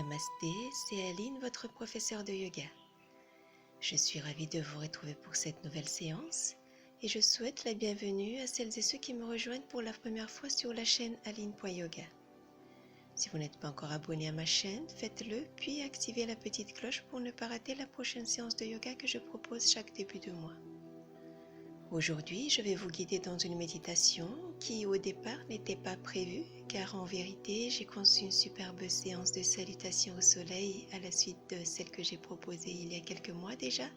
Namasté, c'est Aline, votre professeure de yoga. Je suis ravie de vous retrouver pour cette nouvelle séance et je souhaite la bienvenue à celles et ceux qui me rejoignent pour la première fois sur la chaîne Aline.yoga. Si vous n'êtes pas encore abonné à ma chaîne, faites-le puis activez la petite cloche pour ne pas rater la prochaine séance de yoga que je propose chaque début de mois. Aujourd'hui, je vais vous guider dans une méditation qui au départ n'était pas prévue car en vérité, j'ai conçu une superbe séance de salutation au soleil à la suite de celle que j'ai proposée il y a quelques mois déjà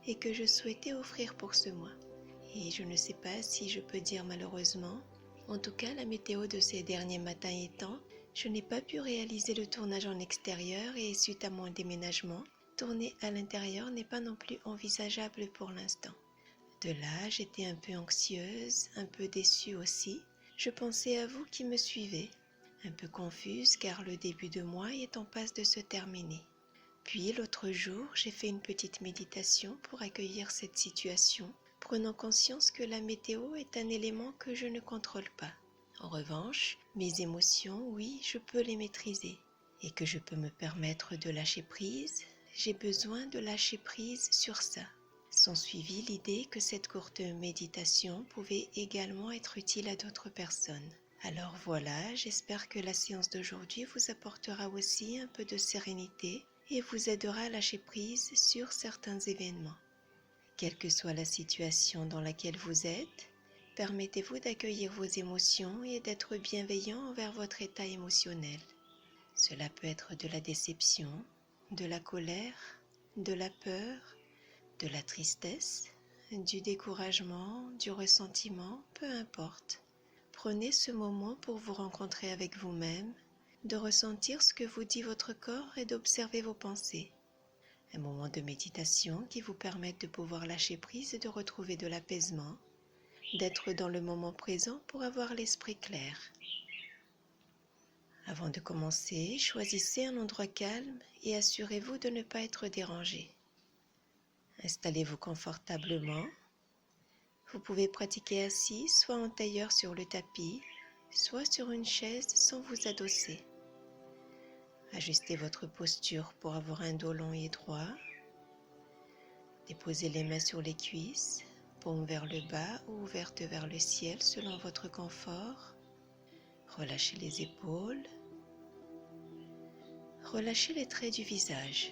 et que je souhaitais offrir pour ce mois. Et je ne sais pas si je peux dire malheureusement, en tout cas la météo de ces derniers matins étant, je n'ai pas pu réaliser le tournage en extérieur et suite à mon déménagement, tourner à l'intérieur n'est pas non plus envisageable pour l'instant. De là, j'étais un peu anxieuse, un peu déçue aussi. Je pensais à vous qui me suivez, un peu confuse car le début de mois est en passe de se terminer. Puis l'autre jour, j'ai fait une petite méditation pour accueillir cette situation, prenant conscience que la météo est un élément que je ne contrôle pas. En revanche, mes émotions, oui, je peux les maîtriser et que je peux me permettre de lâcher prise. J'ai besoin de lâcher prise sur ça. S'ensuivit l'idée que cette courte méditation pouvait également être utile à d'autres personnes. Alors voilà, j'espère que la séance d'aujourd'hui vous apportera aussi un peu de sérénité et vous aidera à lâcher prise sur certains événements. Quelle que soit la situation dans laquelle vous êtes, permettez-vous d'accueillir vos émotions et d'être bienveillant envers votre état émotionnel. Cela peut être de la déception, de la colère, de la peur, de la tristesse, du découragement, du ressentiment, peu importe. Prenez ce moment pour vous rencontrer avec vous-même, de ressentir ce que vous dit votre corps et d'observer vos pensées. Un moment de méditation qui vous permet de pouvoir lâcher prise et de retrouver de l'apaisement, d'être dans le moment présent pour avoir l'esprit clair. Avant de commencer, choisissez un endroit calme et assurez-vous de ne pas être dérangé. Installez-vous confortablement. Vous pouvez pratiquer assis, soit en tailleur sur le tapis, soit sur une chaise sans vous adosser. Ajustez votre posture pour avoir un dos long et droit. Déposez les mains sur les cuisses, paumes vers le bas ou ouvertes vers le ciel selon votre confort. Relâchez les épaules. Relâchez les traits du visage.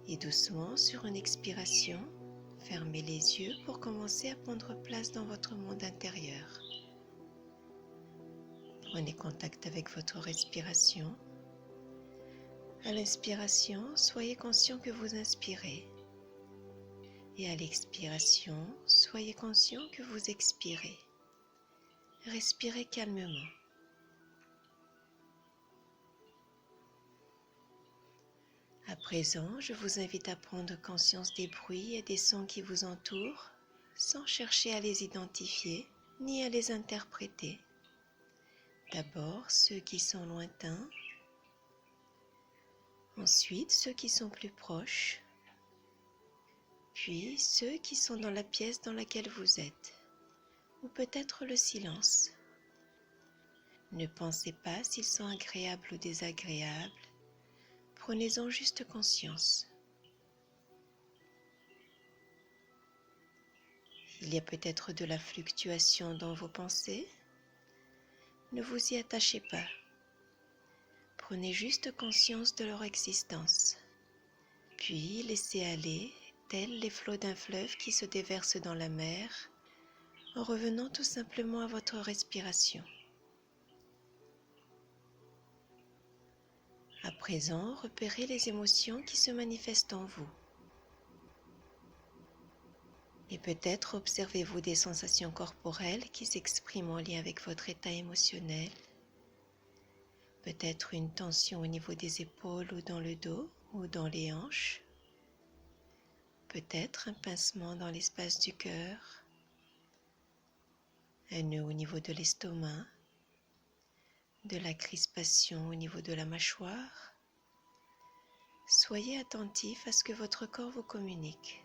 Et doucement, sur une expiration, fermez les yeux pour commencer à prendre place dans votre monde intérieur. Prenez contact avec votre respiration. À l'inspiration, soyez conscient que vous inspirez. Et à l'expiration, soyez conscient que vous expirez. Respirez calmement. À présent, je vous invite à prendre conscience des bruits et des sons qui vous entourent, sans chercher à les identifier ni à les interpréter. D'abord, ceux qui sont lointains, ensuite ceux qui sont plus proches, puis ceux qui sont dans la pièce dans laquelle vous êtes, ou peut-être le silence. Ne pensez pas s'ils sont agréables ou désagréables, prenez-en juste conscience. Il y a peut-être de la fluctuation dans vos pensées. Ne vous y attachez pas. Prenez juste conscience de leur existence. Puis laissez aller, tels les flots d'un fleuve qui se déverse dans la mer, en revenant tout simplement à votre respiration. À présent, repérez les émotions qui se manifestent en vous. Et peut-être observez-vous des sensations corporelles qui s'expriment en lien avec votre état émotionnel. Peut-être une tension au niveau des épaules ou dans le dos ou dans les hanches. Peut-être un pincement dans l'espace du cœur. Un nœud au niveau de l'estomac. De la crispation au niveau de la mâchoire. Soyez attentif à ce que votre corps vous communique.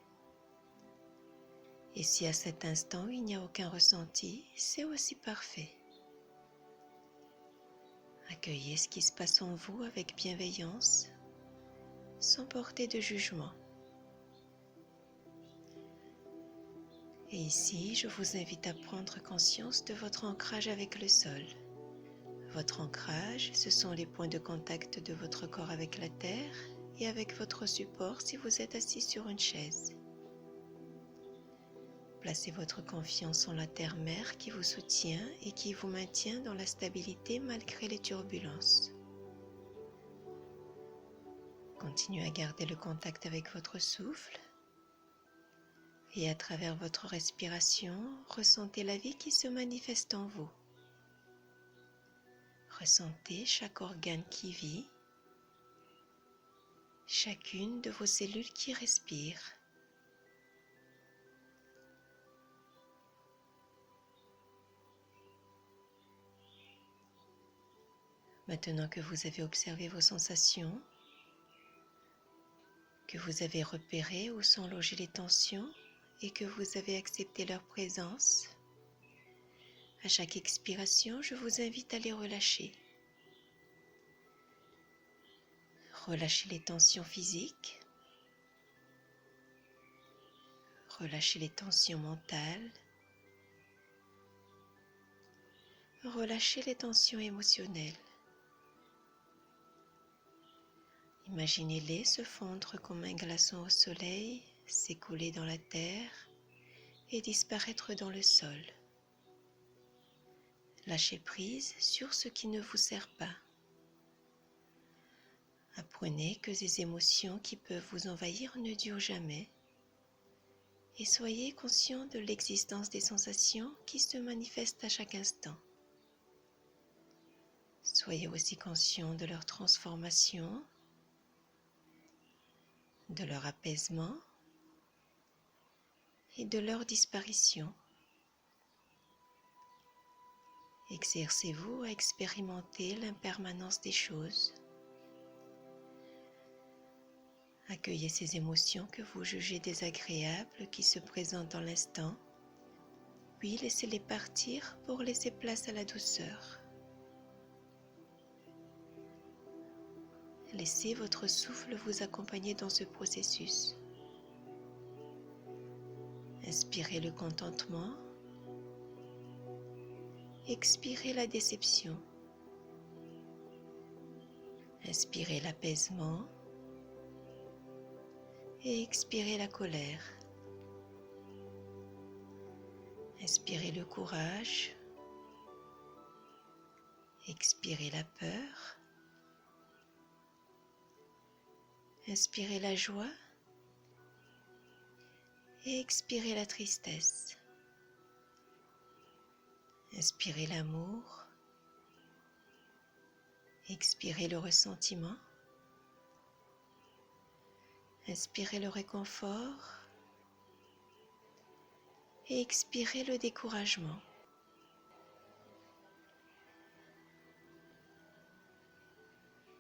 Et si à cet instant il n'y a aucun ressenti, c'est aussi parfait. À Accueillez ce qui se passe en vous avec bienveillance, sans porter de jugement. Et ici, je vous invite à prendre conscience de votre ancrage avec le sol. Votre ancrage, ce sont les points de contact de votre corps avec la terre et avec votre support si vous êtes assis sur une chaise. Placez votre confiance en la terre-mère qui vous soutient et qui vous maintient dans la stabilité malgré les turbulences. Continuez à garder le contact avec votre souffle et à travers votre respiration, ressentez la vie qui se manifeste en vous. Ressentez chaque organe qui vit, chacune de vos cellules qui respire. Maintenant que vous avez observé vos sensations, que vous avez repéré où sont logées les tensions et que vous avez accepté leur présence, à chaque expiration, je vous invite à les relâcher. Relâchez les tensions physiques, relâchez les tensions mentales, relâchez les tensions émotionnelles. Imaginez-les se fondre comme un glaçon au soleil, s'écouler dans la terre et disparaître dans le sol. Lâchez prise sur ce qui ne vous sert pas. Apprenez que ces émotions qui peuvent vous envahir ne durent jamais et soyez conscient de l'existence des sensations qui se manifestent à chaque instant. Soyez aussi conscient de leur transformation, de leur apaisement et de leur disparition. Exercez-vous à expérimenter l'impermanence des choses. Accueillez ces émotions que vous jugez désagréables qui se présentent dans l'instant, puis laissez-les partir pour laisser place à la douceur. Laissez votre souffle vous accompagner dans ce processus. Inspirez le contentement, expirez la déception, inspirez l'apaisement et expirez la colère. Inspirez le courage, expirez la peur, inspirez la joie et expirez la tristesse. Inspirez l'amour, expirez le ressentiment, inspirez le réconfort et expirez le découragement.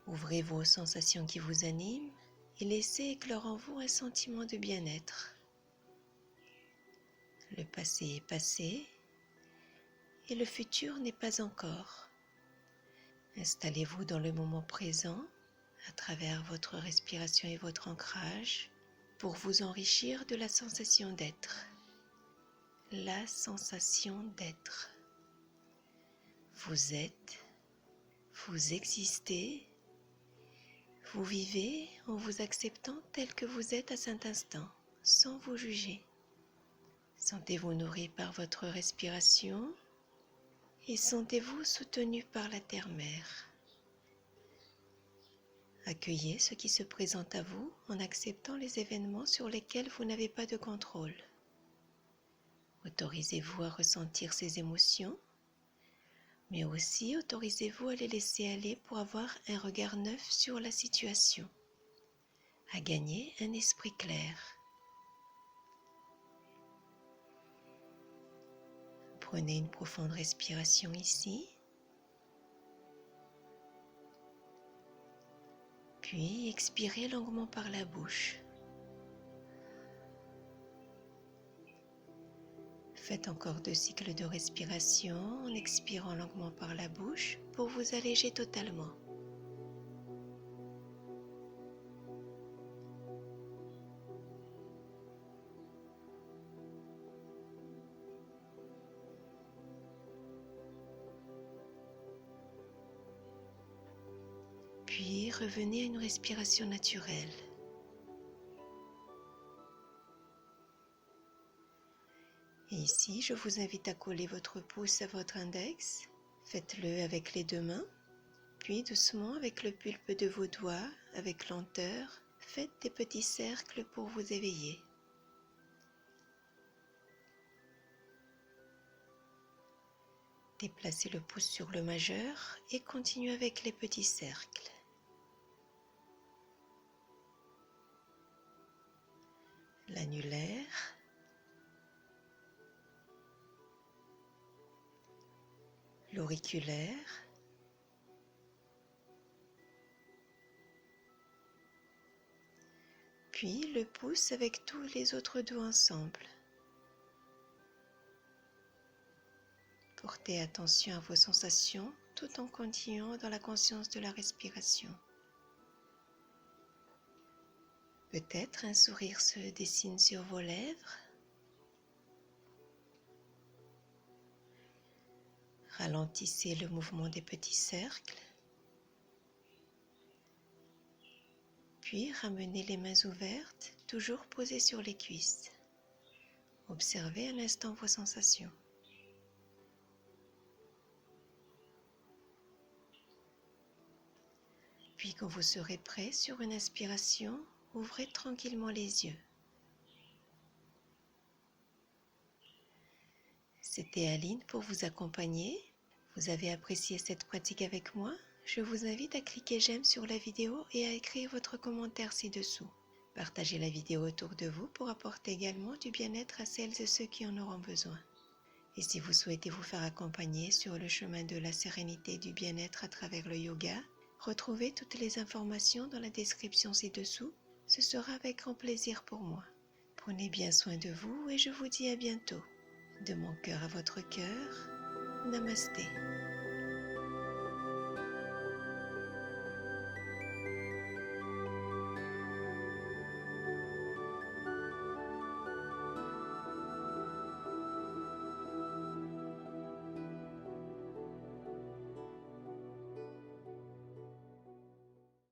Ouvrez vos sensations qui vous animent et laissez éclore en vous un sentiment de bien-être. Le passé est passé et le futur n'est pas encore. Installez-vous dans le moment présent à travers votre respiration et votre ancrage pour vous enrichir de la sensation d'être. La sensation d'être. Vous êtes, vous existez, vous vivez en vous acceptant tel que vous êtes à cet instant, sans vous juger. Sentez-vous nourri par votre respiration et sentez-vous soutenu par la terre-mère. Accueillez ce qui se présente à vous en acceptant les événements sur lesquels vous n'avez pas de contrôle. Autorisez-vous à ressentir ces émotions, mais aussi autorisez-vous à les laisser aller pour avoir un regard neuf sur la situation, à gagner un esprit clair. Prenez une profonde respiration ici, puis expirez longuement par la bouche. Faites encore 2 cycles de respiration en expirant longuement par la bouche pour vous alléger totalement. Puis revenez à une respiration naturelle. Et ici, je vous invite à coller votre pouce à votre index. Faites-le avec les 2 mains. Puis doucement, avec le pulpe de vos doigts, avec lenteur, faites des petits cercles pour vous éveiller. Déplacez le pouce sur le majeur et continuez avec les petits cercles. L'annulaire, l'auriculaire, puis le pouce avec tous les autres doigts ensemble. Portez attention à vos sensations tout en continuant dans la conscience de la respiration. Peut-être un sourire se dessine sur vos lèvres. Ralentissez le mouvement des petits cercles. Puis ramenez les mains ouvertes, toujours posées sur les cuisses. Observez un instant vos sensations. Puis quand vous serez prêt sur une inspiration, ouvrez tranquillement les yeux. C'était Aline pour vous accompagner. Vous avez apprécié cette pratique avec moi? Je vous invite à cliquer j'aime sur la vidéo et à écrire votre commentaire ci-dessous. Partagez la vidéo autour de vous pour apporter également du bien-être à celles et ceux qui en auront besoin. Et si vous souhaitez vous faire accompagner sur le chemin de la sérénité et du bien-être à travers le yoga, retrouvez toutes les informations dans la description ci-dessous. Ce sera avec grand plaisir pour moi. Prenez bien soin de vous et je vous dis à bientôt. De mon cœur à votre cœur, Namasté.